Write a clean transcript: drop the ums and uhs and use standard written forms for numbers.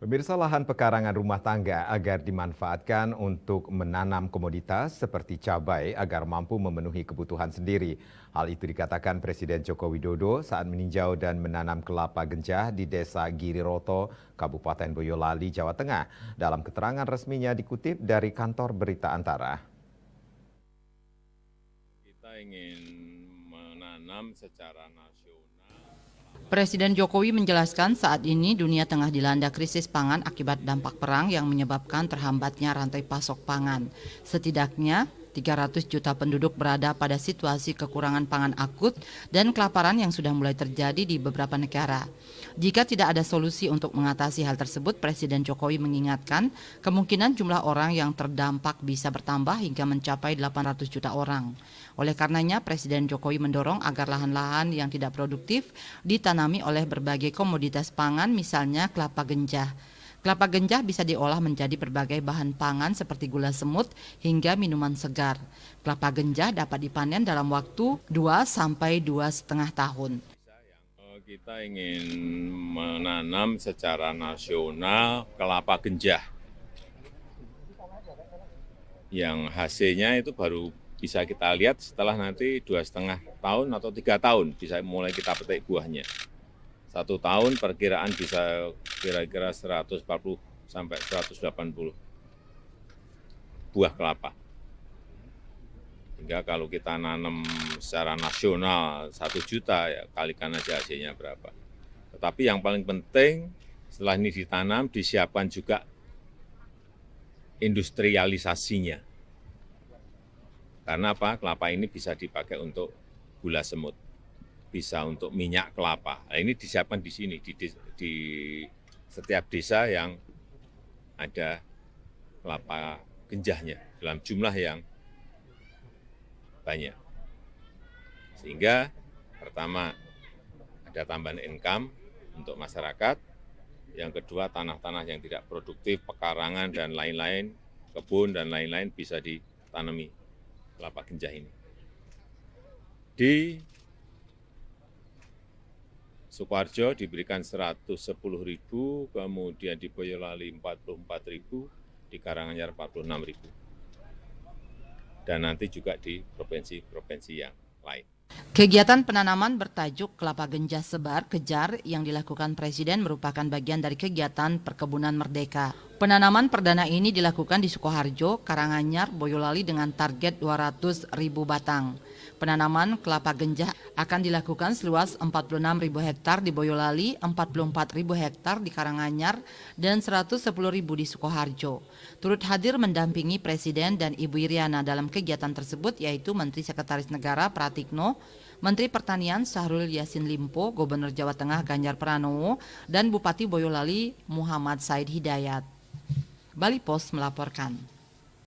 Pemirsa, lahan pekarangan rumah tangga agar dimanfaatkan untuk menanam komoditas seperti cabai agar mampu memenuhi kebutuhan sendiri. Hal itu dikatakan Presiden Joko Widodo saat meninjau dan menanam kelapa genjah di Desa Giriroto, Kabupaten Boyolali, Jawa Tengah. Dalam keterangan resminya dikutip dari kantor Berita Antara. Kita ingin menanam secara nasional. Presiden Jokowi menjelaskan saat ini dunia tengah dilanda krisis pangan akibat dampak perang yang menyebabkan terhambatnya rantai pasok pangan. Setidaknya 300 juta penduduk berada pada situasi kekurangan pangan akut dan kelaparan yang sudah mulai terjadi di beberapa negara. Jika tidak ada solusi untuk mengatasi hal tersebut, Presiden Jokowi mengingatkan kemungkinan jumlah orang yang terdampak bisa bertambah hingga mencapai 800 juta orang. Oleh karenanya, Presiden Jokowi mendorong agar lahan-lahan yang tidak produktif ditanami oleh berbagai komoditas pangan, misalnya kelapa genjah. Kelapa genjah bisa diolah menjadi berbagai bahan pangan seperti gula semut hingga minuman segar. Kelapa genjah dapat dipanen dalam waktu 2 sampai 2,5 tahun. Kita ingin menanam secara nasional kelapa genjah yang hasilnya itu baru bisa kita lihat setelah nanti 2,5 tahun atau 3 tahun bisa mulai kita petik buahnya. 1 tahun perkiraan bisa kira-kira 140 sampai 180 buah kelapa. Hingga kalau kita nanam secara nasional 1 juta, ya kalikan aja hasilnya berapa. Tetapi yang paling penting setelah ini ditanam, disiapkan juga industrialisasinya. Karena apa? Kelapa ini bisa dipakai untuk gula semut, bisa untuk minyak kelapa. Nah, ini disiapkan di sini, di setiap desa yang ada kelapa genjahnya dalam jumlah yang banyak. Sehingga pertama ada tambahan income untuk masyarakat, yang kedua tanah-tanah yang tidak produktif, pekarangan dan lain-lain, kebun dan lain-lain bisa ditanami kelapa genjah ini. Di Sukoharjo diberikan 110.000, kemudian di Boyolali 44.000, di Karanganyar 46.000. Dan nanti juga di provinsi-provinsi yang lain. Kegiatan penanaman bertajuk Kelapa Genjah Sebar Kejar yang dilakukan Presiden merupakan bagian dari kegiatan Perkebunan Merdeka. Penanaman perdana ini dilakukan di Sukoharjo, Karanganyar, Boyolali dengan target 200.000 batang. Penanaman kelapa genjah akan dilakukan seluas 46.000 hektar di Boyolali, 44.000 hektar di Karanganyar, dan 110.000 di Sukoharjo. Turut hadir mendampingi Presiden dan Ibu Iriana dalam kegiatan tersebut yaitu Menteri Sekretaris Negara Pratikno, Menteri Pertanian Syahrul Yassin Limpo, Gubernur Jawa Tengah Ganjar Pranowo, dan Bupati Boyolali Muhammad Said Hidayat. Bali Post melaporkan.